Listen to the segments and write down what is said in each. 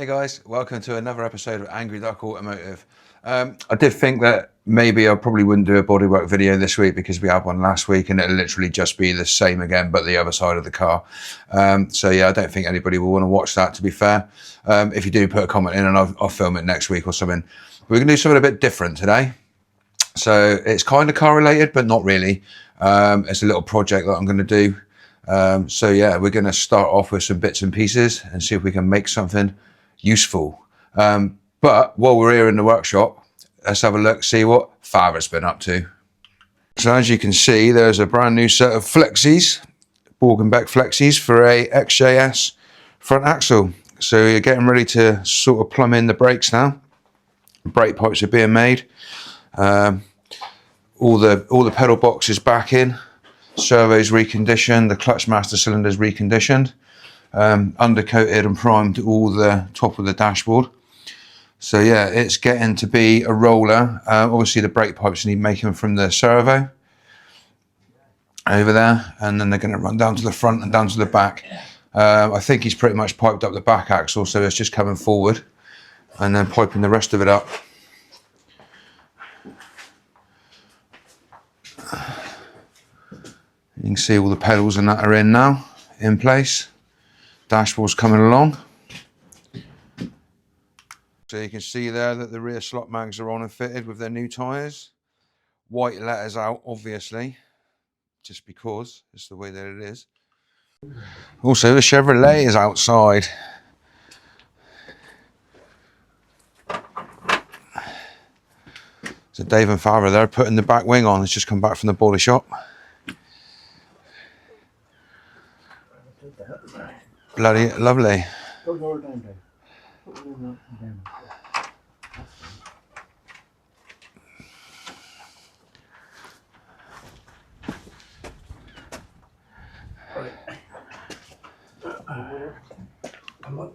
Hey guys, welcome to another episode of Angry Duck Automotive. I did think that maybe I probably wouldn't do a bodywork video this week because we had one last week and it'll literally just be the same again but the other side of the car. So yeah, I don't think anybody will want to watch that, to be fair. If you do, put a comment in and I'll film it next week or something. We're going to do something a bit different today. So it's kind of car related but not really. It's a little project that I'm going to do. So yeah, we're going to start off with some bits and pieces and see if we can make something useful. But while we're here in the workshop, let's have a look, see what Father's been up to. So as you can see, there's a brand new set of flexies, Beck flexies for a XJS front axle. So you're getting ready to sort of plumb in the brakes now. Brake pipes are being made. All the pedal boxes back in. Servo's reconditioned, the clutch master cylinder's reconditioned. Undercoated and primed all the top of the dashboard. So yeah, it's getting to be a roller. Obviously the brake pipes need making from the servo over there, and then they're going to run down to the front and down to the back. I think he's pretty much piped up the back axle, so it's just coming forward and then piping the rest of it up. You can see all the pedals and that are in now, in place. Dashboard's coming along. So you can see there that the rear slot mags are on and fitted with their new tyres. White letters out, obviously, just because it's the way that it is. Also, the Chevrolet is outside. So Dave and Father there putting the back wing on. It's just come back from the body shop. Bloody lovely.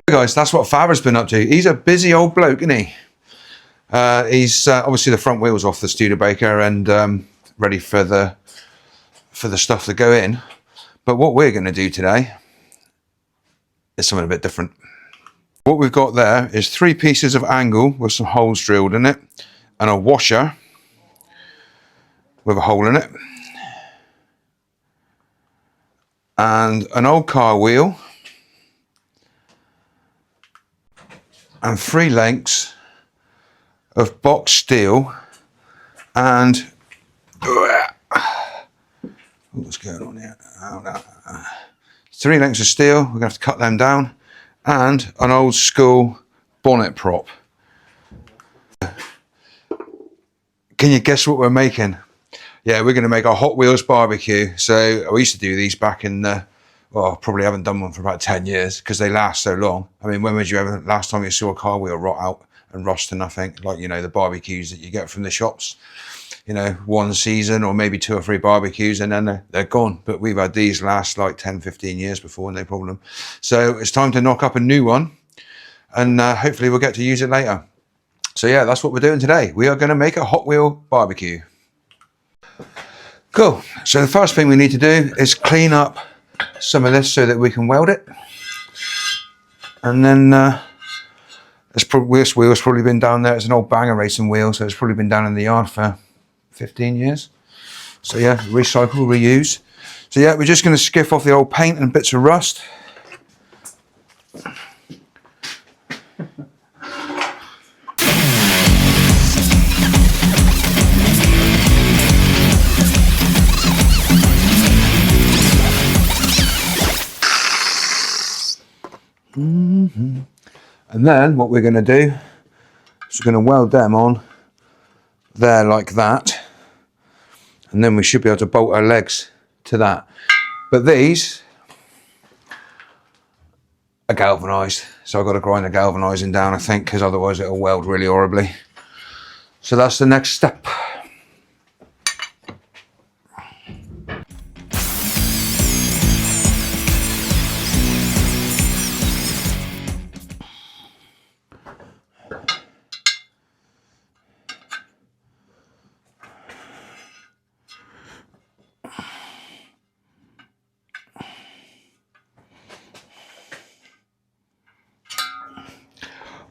Guys, that's what Father's been up to. He's a busy old bloke, isn't he? He's obviously the front wheel's off the Studebaker and ready for the stuff to go in. But what we're going to do today is something a bit different. What we've got there is 3 pieces of angle with some holes drilled in it, and a washer with a hole in it, and an old car wheel, and 3 lengths of box steel, and what's going on here? 3 lengths of steel, we're going to have to cut them down, and an old school bonnet prop. Can you guess what we're making? Yeah, we're going to make a Hot Wheels barbecue. So I used to do these back in the, well, probably haven't done one for about 10 years because they last so long. I mean, when was you ever, last time you saw a car wheel rot out and rust to nothing? Like, you know, the barbecues that you get from the shops. You know, 1 season or maybe 2 or 3 barbecues and then they're gone. But we've had these last like 10, 15 years before, no problem. So it's time to knock up a new one and hopefully we'll get to use it later. So yeah, that's what we're doing today. We are going to make a Hot Wheel barbecue. Cool. So the first thing we need to do is clean up some of this so that we can weld it. And then this wheel's probably been down there. It's an old Banger racing wheel, so it's probably been down in the yard for 15 years. So yeah, recycle, reuse. So yeah, we're just going to skiff off the old paint and bits of rust. And then what we're going to do is we're going to weld them on there like that, and then we should be able to bolt our legs to that. But these are galvanized, so I've got to grind the galvanizing down, I think, because otherwise it'll weld really horribly. So that's the next step.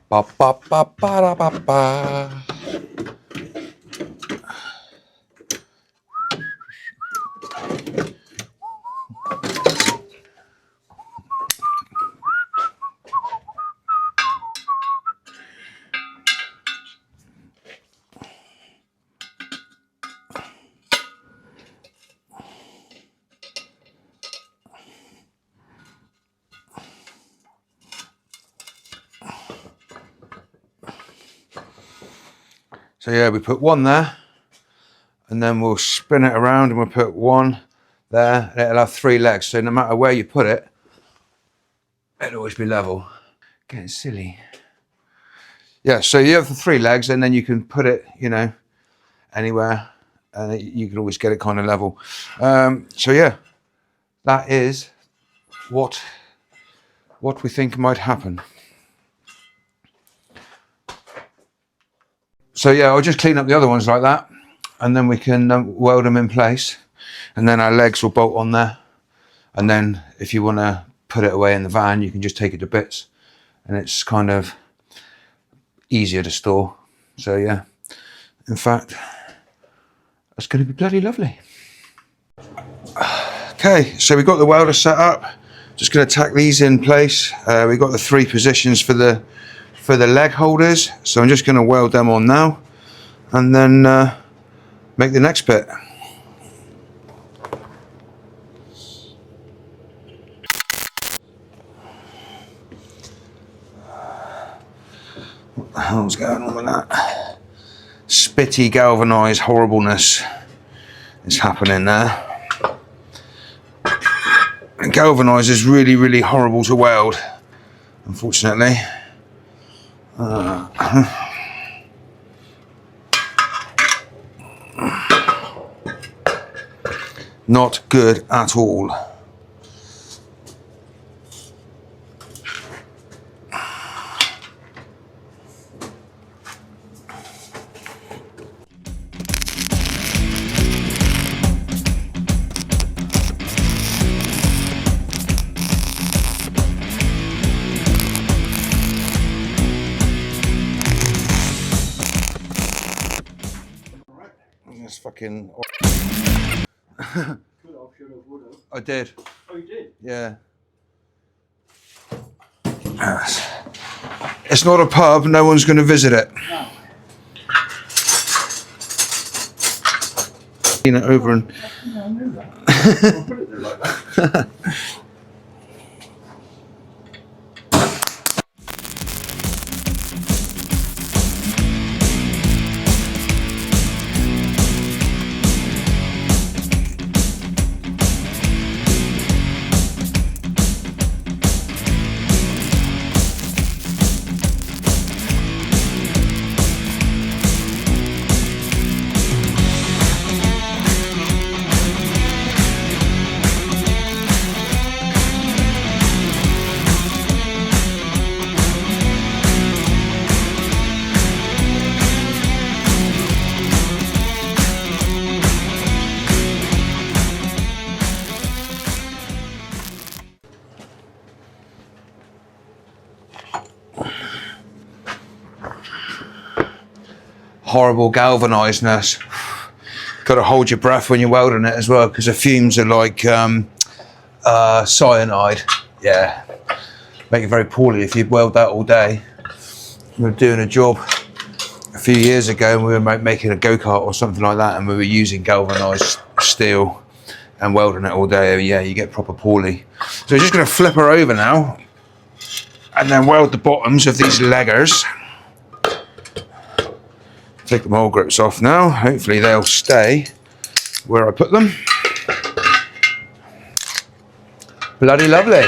Ba, ba, ba, ba, da, ba, ba. So yeah, we put one there, and then we'll spin it around and we'll put one there, and it'll have 3 legs. So no matter where you put it, it'll always be level. Getting silly. Yeah, so you have the 3 legs, and then you can put it, you know, anywhere, and you can always get it kind of level. So yeah, that is what we think might happen. So yeah, I'll just clean up the other ones like that, and then we can weld them in place, and then our legs will bolt on there. And then if you want to put it away in the van, you can just take it to bits, and it's kind of easier to store. So yeah, in fact, that's going to be bloody lovely. Okay, so we've got the welder set up. Just going to tack these in place. We've got the 3 positions for the leg holders, so I'm just going to weld them on now, and then make the next bit. What the hell's going on with that? Spitty galvanized horribleness is happening there. And galvanized is really, really horrible to weld, unfortunately. Not good at all. This fucking. I did. Oh, you did? Yeah. It's not a pub, no one's going to visit it. No. Clean it over and. I knew that. I'll put it there like that. Horrible galvanizedness. Got to hold your breath when you're welding it as well, because the fumes are like cyanide. Yeah, make it very poorly if you weld that all day. We were doing a job a few years ago, and we were making a go-kart or something like that, and we were using galvanized steel and welding it all day. Yeah, you get proper poorly. So we're just going to flip her over now, and then weld the bottoms of these leggers. Take the mold grips off now. Hopefully they'll stay where I put them. Bloody lovely.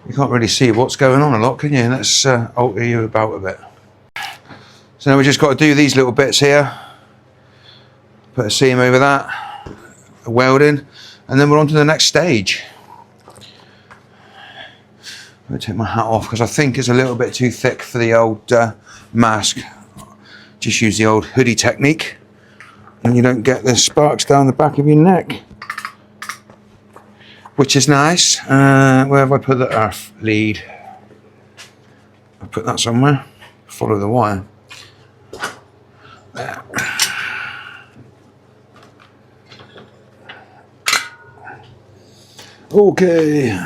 You can't really see what's going on a lot, can you? Let's alter you about a bit. So now we just got to do these little bits here. Put a seam over that, a welding, and then we're on to the next stage. I'm going to take my hat off because I think it's a little bit too thick for the old mask. Just use the old hoodie technique and you don't get the sparks down the back of your neck. which is nice. Where have I put the earth lead? I put that somewhere. Follow the wire. There. Okay.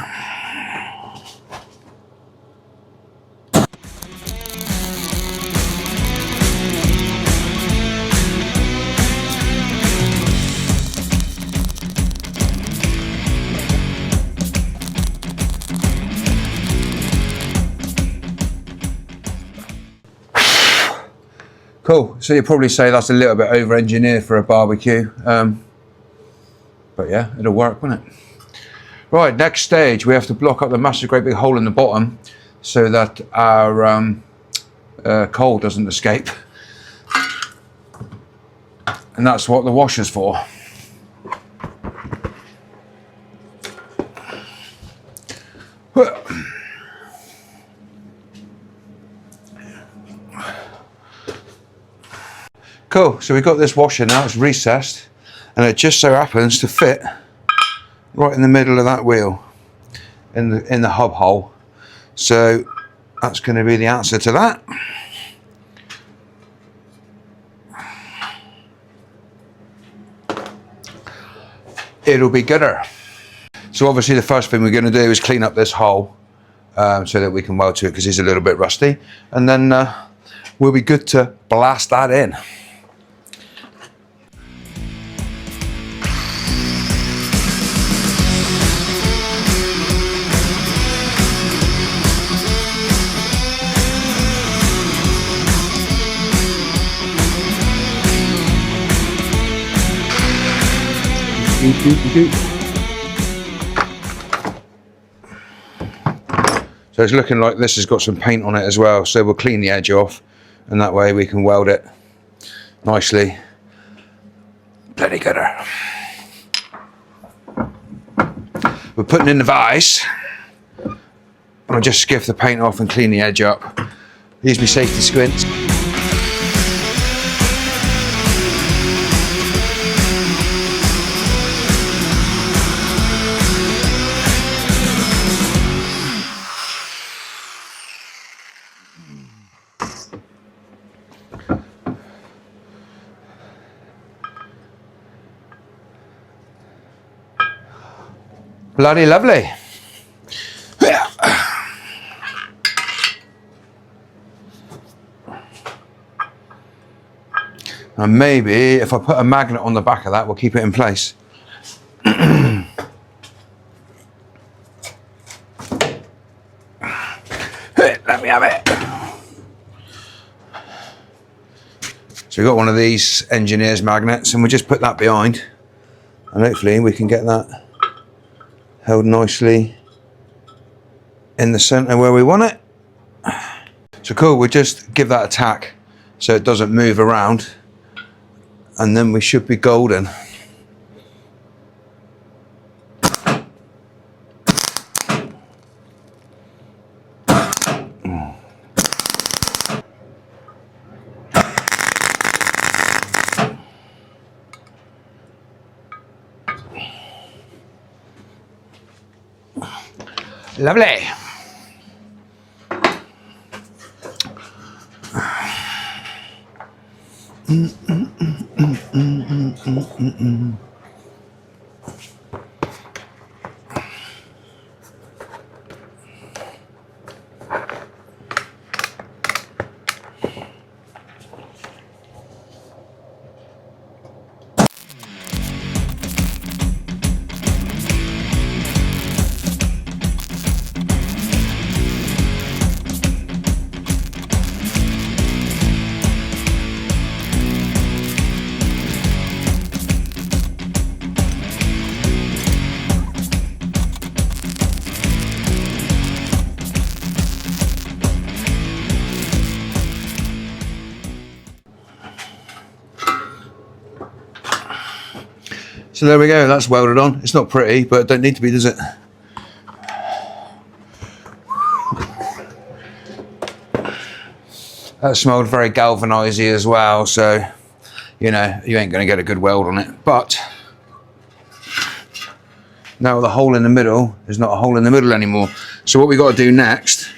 Cool, so you'd probably say that's a little bit over-engineered for a barbecue, but yeah, it'll work, won't it? Right, next stage, we have to block up the massive great big hole in the bottom so that our coal doesn't escape. And that's what the washer's for. Cool, so we've got this washer now, it's recessed, and it just so happens to fit right in the middle of that wheel, in the hub hole. So that's going to be the answer to that. It'll be gooder. So obviously the first thing we're going to do is clean up this hole so that we can weld to it, because it's a little bit rusty, and then we'll be good to blast that in. So it's looking like this has got some paint on it as well, so we'll clean the edge off, and that way we can weld it nicely. Bloody gooder. We're putting in the vise. I'll just skiff the paint off and clean the edge up. Use my safety squints. Bloody lovely. Yeah. And maybe if I put a magnet on the back of that, we'll keep it in place. Let me have it. So we've got one of these engineer's magnets, and we'll just put that behind, and hopefully we can get that held nicely in the center where we want it. So cool, we'll just give that a tack so it doesn't move around, and then we should be golden. Lovely. So there we go, that's welded on. It's not pretty, but it don't need to be, does it? That smelled very galvanisy as well, so, you know, you ain't going to get a good weld on it. But Now the hole in the middle is not a hole in the middle anymore. So what we got to do next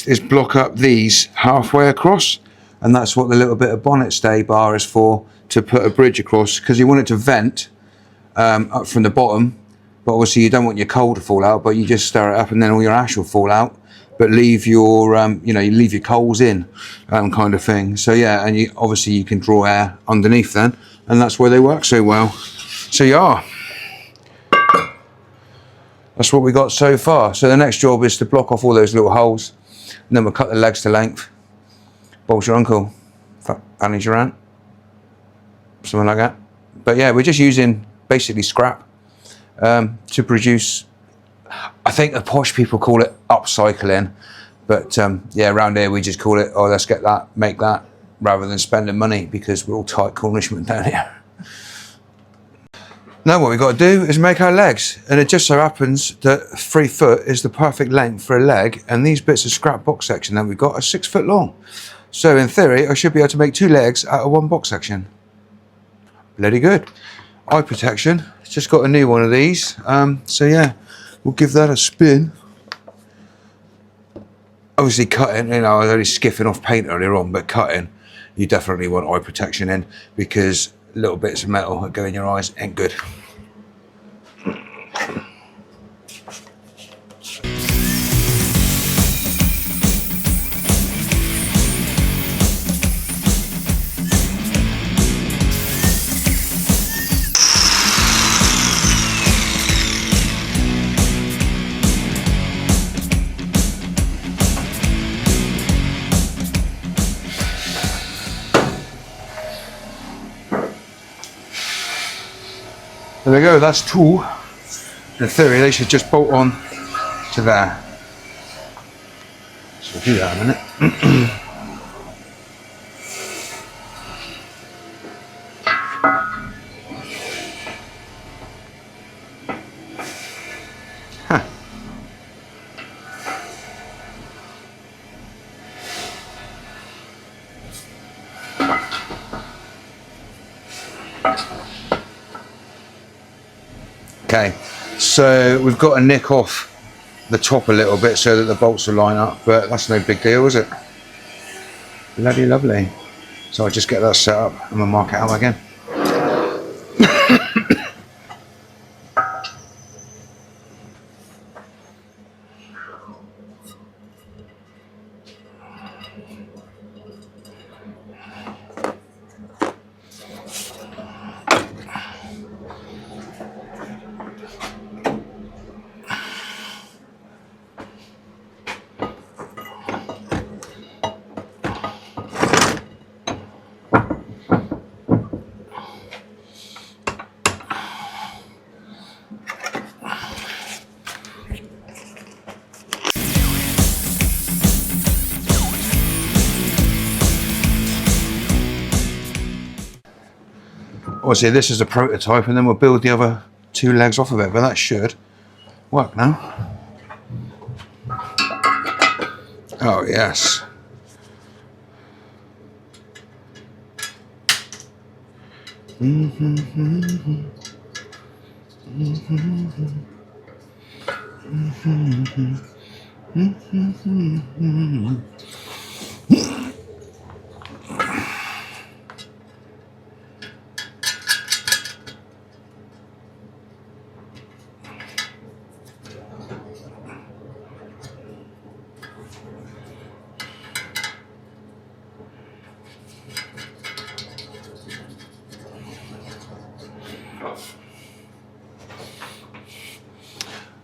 is block up these halfway across, and that's what the little bit of bonnet stay bar is for, to put a bridge across, because you want it to vent up from the bottom, but obviously you don't want your coal to fall out, but you just stir it up and then all your ash will fall out, but leave your you leave your coals in, kind of thing. So yeah, and obviously you can draw air underneath then, and that's why they work so well. So yeah, that's what we got so far. So the next job is to block off all those little holes, and then we'll cut the legs to length. Bob's your uncle, Annie's your aunt, something like that. But yeah, we're just using basically scrap to produce, I think the posh people call it upcycling, but yeah, around here we just call it, oh, let's get that, make that, rather than spending money, because we're all tight Cornishmen down here. Now what we've got to do is make our legs, and it just so happens that 3 foot is the perfect length for a leg, and these bits of scrap box section that we've got are 6 foot long. So in theory, I should be able to make 2 legs out of 1 box section. Bloody good. Eye protection, just got a new one of these, so yeah, we'll give that a spin. Obviously cutting, I was only skiffing off paint earlier on, but cutting, you definitely want eye protection in, because little bits of metal that go in your eyes ain't good. There we go, that's 2. In theory, they should just bolt on to there. So we'll do that in a minute. Huh. Okay, so we've got to nick off the top a little bit so that the bolts will line up, but that's no big deal, is it? Bloody lovely. So I'll just get that set up and we'll mark it out again. Obviously this is a prototype, and then we'll build the other 2 legs off of it, but that should work now. Oh yes.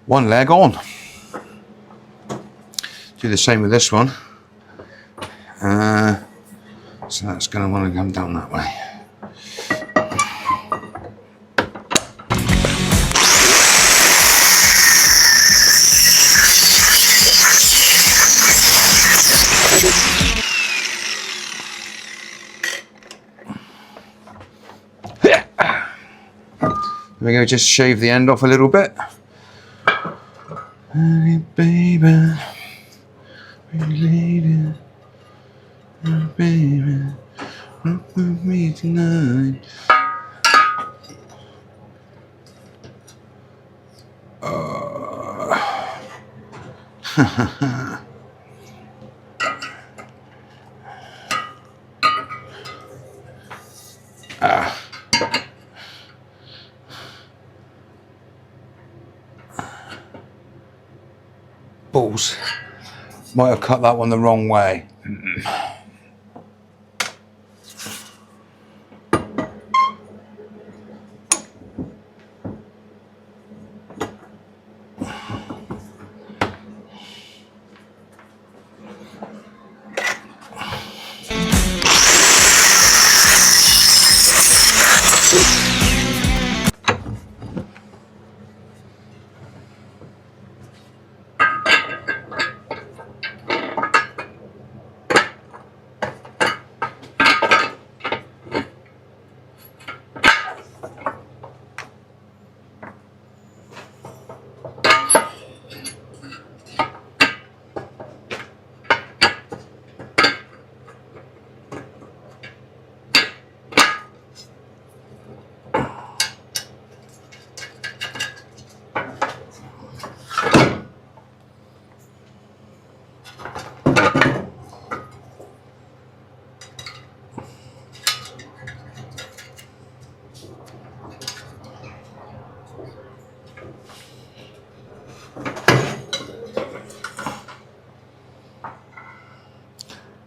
One leg on. Do the same with this one. So that's going to want to come down that way. There we go, just shave the end off a little bit. Hey baby, related, baby, rock with me tonight. Balls. Might have cut that one the wrong way.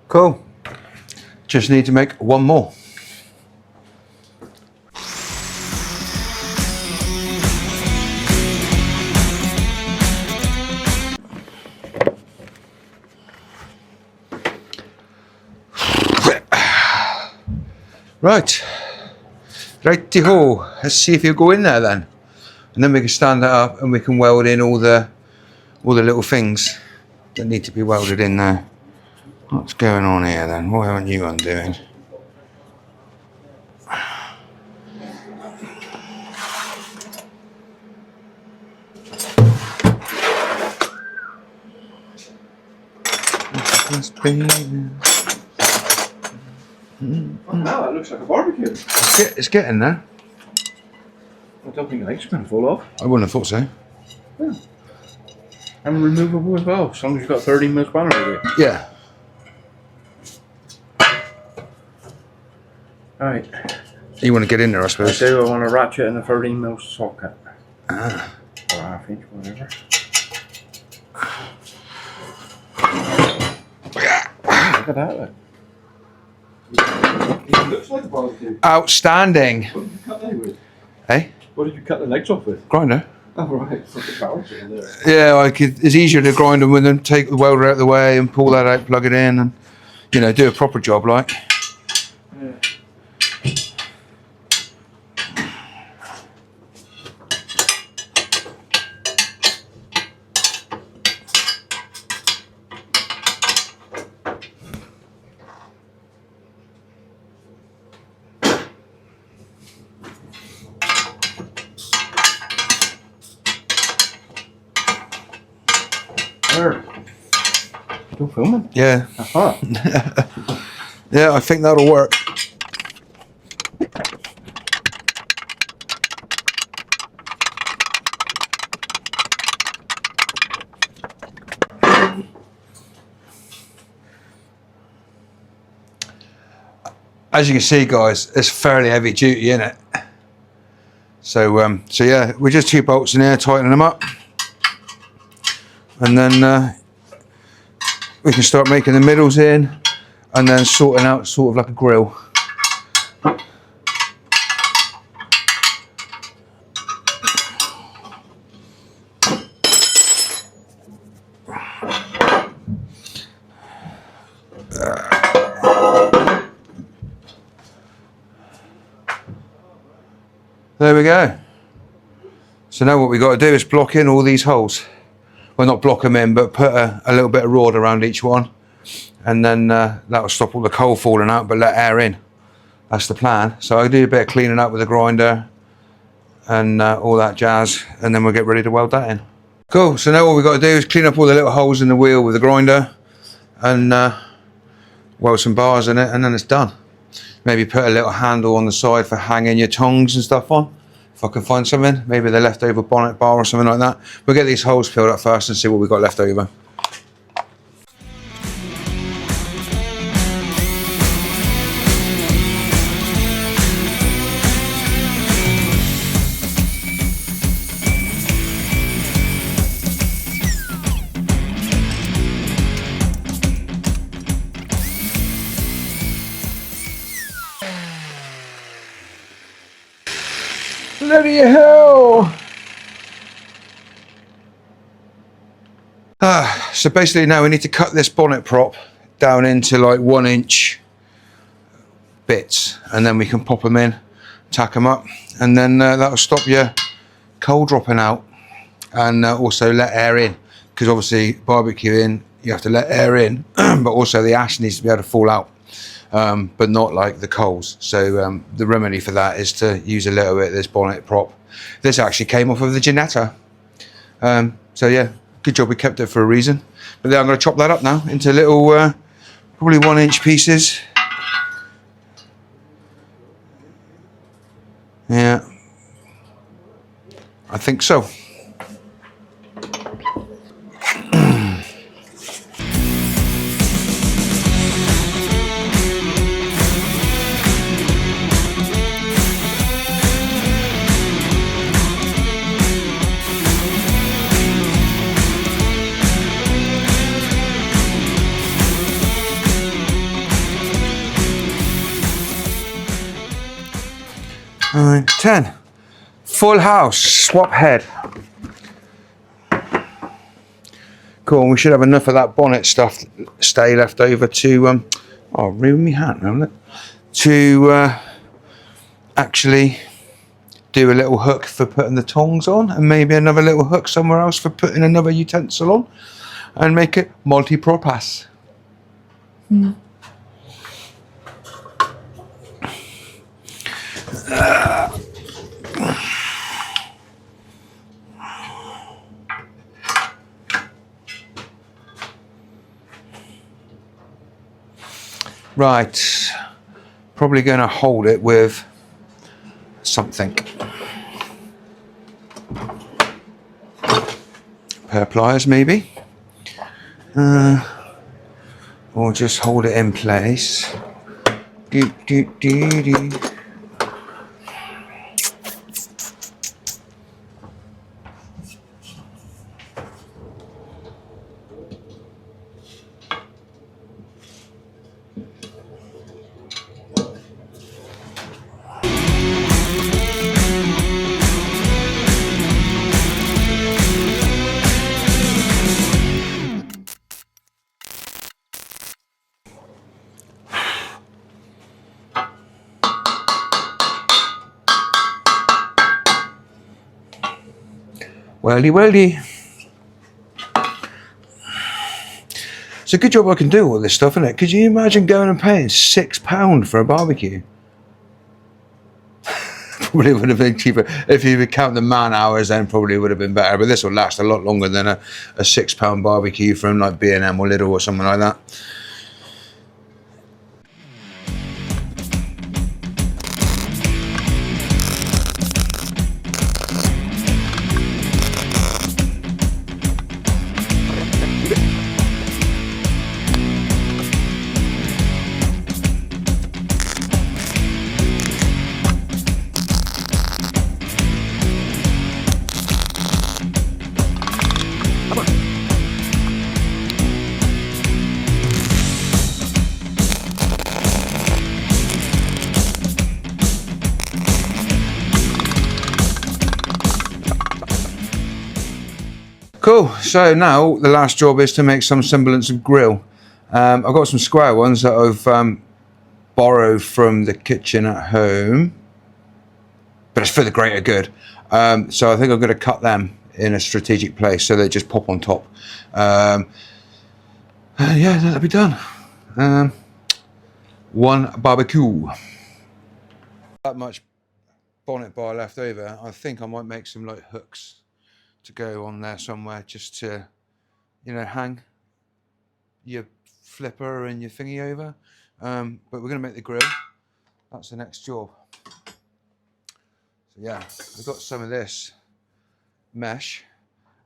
Cool. Just need to make one more. Right. Righty-ho. Let's see if you go in there then. And then we can stand it up and we can weld in all the little things that need to be welded in there. What's going on here then? What aren't you undoing? Now it looks like a barbecue. It's getting there. I don't think the legs are going to fall off. I wouldn't have thought so. Yeah. And removable as well, as long as you've got 13mm spanner with it. Yeah. Right. You want to get in there, I I suppose. do. I want a ratchet and a 13mm socket. Ah. Or a half inch, whatever. Look at that. Look. It looks like a barbecue. Outstanding. What did you cut that with? Hey? What did you cut the legs off with? Grinder. Oh, right. It's like a power tool there. Yeah, it's easier to grind them with them, take the welder out of the way and pull that out, plug it in and, you know, do a proper job like. Yeah. Still filming? Yeah. Uh-huh. Yeah, I think that'll work. As you can see, guys, it's fairly heavy duty, isn't it? So, so yeah, we're just 2 bolts in here, tightening them up, and then we can start making the middles in, and then sorting out sort of like a grill. There we go. So now what we got to do is block in all these holes. Well, not block them in, but put a little bit of rod around each one, and then that'll stop all the coal falling out, but let air in. That's the plan. So I'll do a bit of cleaning up with the grinder and all that jazz, and then we'll get ready to weld that in. Cool. So now what we've got to do is clean up all the little holes in the wheel with the grinder, and weld some bars in it, and then it's done. Maybe put a little handle on the side for hanging your tongs and stuff on. If I can find something, maybe the leftover bonnet bar or something like that. We'll get these holes filled up first and see what we've got left over. bloody hell! So basically now we need to cut this bonnet prop down into like 1 inch bits, and then we can pop them in, tack them up, and then that'll stop your coal dropping out, and also let air in, because obviously barbecuing you have to let air in, but also the ash needs to be able to fall out, but not like the coals. So the remedy for that is to use a little bit of this bonnet prop. This actually came off of the Ginetta, so yeah, good job we kept it for a reason. But then I'm going to chop that up now into little probably 1 inch pieces. Yeah, I think so. Nine, 10. Full house, swap head. Cool, we should have enough of that bonnet stuff stay left over to, oh, ruin my hat now, look. To actually do a little hook for putting the tongs on, and maybe another little hook somewhere else for putting another utensil on, and make it multi-purpose. Right, probably going to hold it with something. Pair of pliers maybe, or just hold it in place. Do, do, do, do. Weldy, weldy. It's a good job I can do all this stuff, isn't it? Could you imagine going and paying £6 for a barbecue? Probably would have been cheaper. If you would count the man hours, then probably would have been better. But this will last a lot longer than a £6 barbecue from like B&M or Lidl or something like that. Cool, so now the last job is to make some semblance of grill. I've got some square ones that I've borrowed from the kitchen at home, but it's for the greater good. So I think I'm going to cut them in a strategic place so they just pop on top. Yeah, that'll be done. One barbecue. That much bonnet bar left over. I think I might make some like hooks to go on there somewhere, just to, you know, hang your flipper and your thingy over. But we're going to make the grill. That's the next job. So yeah, we've got some of this mesh,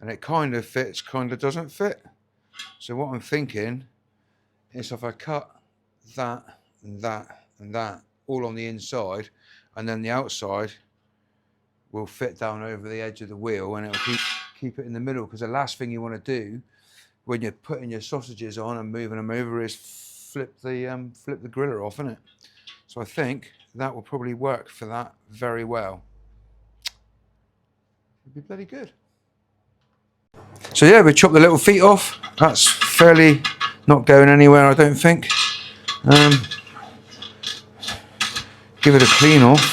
and it kind of fits, kind of doesn't fit. So what I'm thinking is if I cut that and that and that all on the inside, and then the outside will fit down over the edge of the wheel, and it'll keep it in the middle, because the last thing you want to do when you're putting your sausages on and moving them over is flip the griller off, isn't it? So I think that will probably work for that very well. It'd be bloody good. So yeah, we chopped the little feet off. That's fairly not going anywhere, I don't think. Give it a clean off.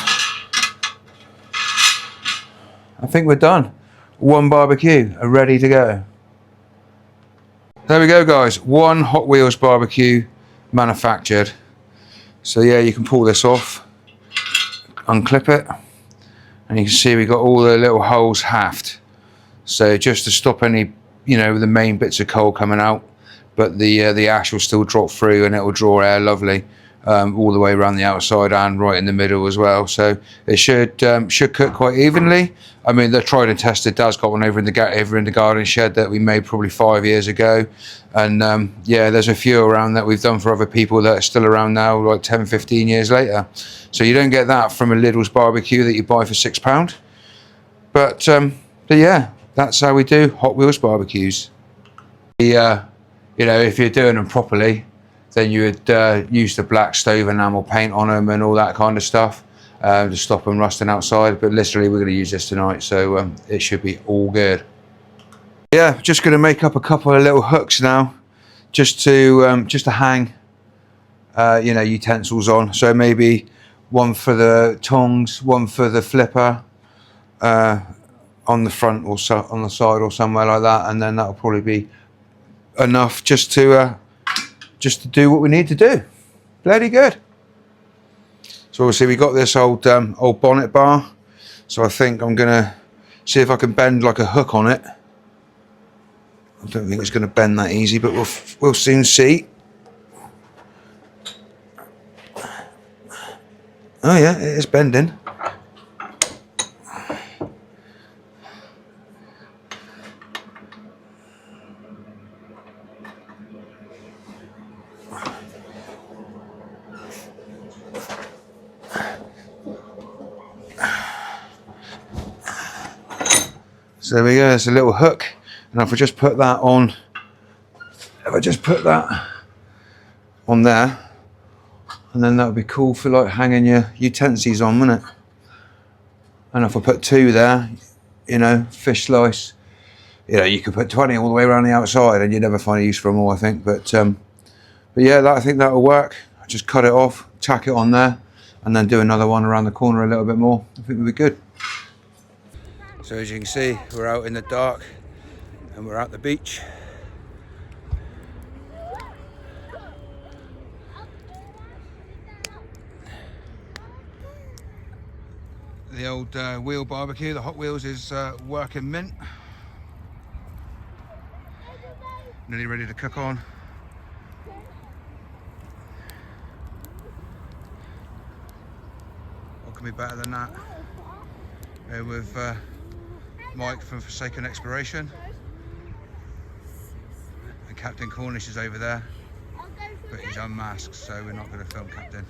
I think we're done. One barbecue, ready to go. There we go, guys. One Hot Wheels barbecue manufactured. So yeah, you can pull this off, unclip it, and you can see we got all the little holes halved. So just to stop any, you know, the main bits of coal coming out, but the ash will still drop through and it will draw air lovely all the way around the outside and right in the middle as well. So it should cook quite evenly. I mean, they're tried and tested. Dad's got one over in the garden shed that we made probably 5 years ago, and yeah, there's a few around that we've done for other people that are still around now, like 10, 15 years later. So you don't get that from a Lidl's barbecue that you buy for £6. But yeah, that's how we do Hot Wheels barbecues. You know, if you're doing them properly, then you would use the black stove enamel paint on them and all that kind of stuff to stop them rusting outside. But literally, we're going to use this tonight, so it should be all good. Yeah, just going to make up a couple of little hooks now, just to hang, you know, utensils on. So maybe one for the tongs, one for the flipper, on the front or on the side or somewhere like that, and then that'll probably be enough just to do what we need to do. Bloody good. So obviously we got this old bonnet bar, so I think I'm gonna see if I can bend like a hook on it. I don't think it's gonna bend that easy, but we'll soon see. Oh yeah, it is bending. So there we go, it's a little hook, and if I just put that on, there, and then that would be cool for like hanging your utensils on, wouldn't it? And if I put 2 there, you know, fish slice, you know, you could put 20 all the way around the outside and you'd never find a use for them all, I think. But yeah, I think that'll work. I just cut it off, tack it on there, and then do another one around the corner a little bit more. I think it'll be good. So as you can see, we're out in the dark and we're at the beach. The old wheel barbecue, the Hot Wheels, is working mint. Nearly ready to cook on. What can be better than that? Here with Mike from Forsaken Exploration, and Captain Cornish is over there, but he's unmasked, so we're not going to film Captain.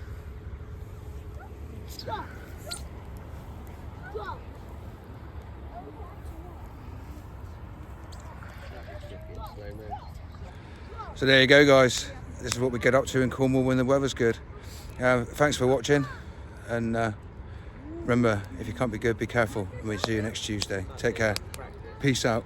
So there you go, guys. This is what we get up to in Cornwall when the weather's good. Thanks for watching, and remember, if you can't be good, be careful, and we'll see you next Tuesday. Take care. Peace out.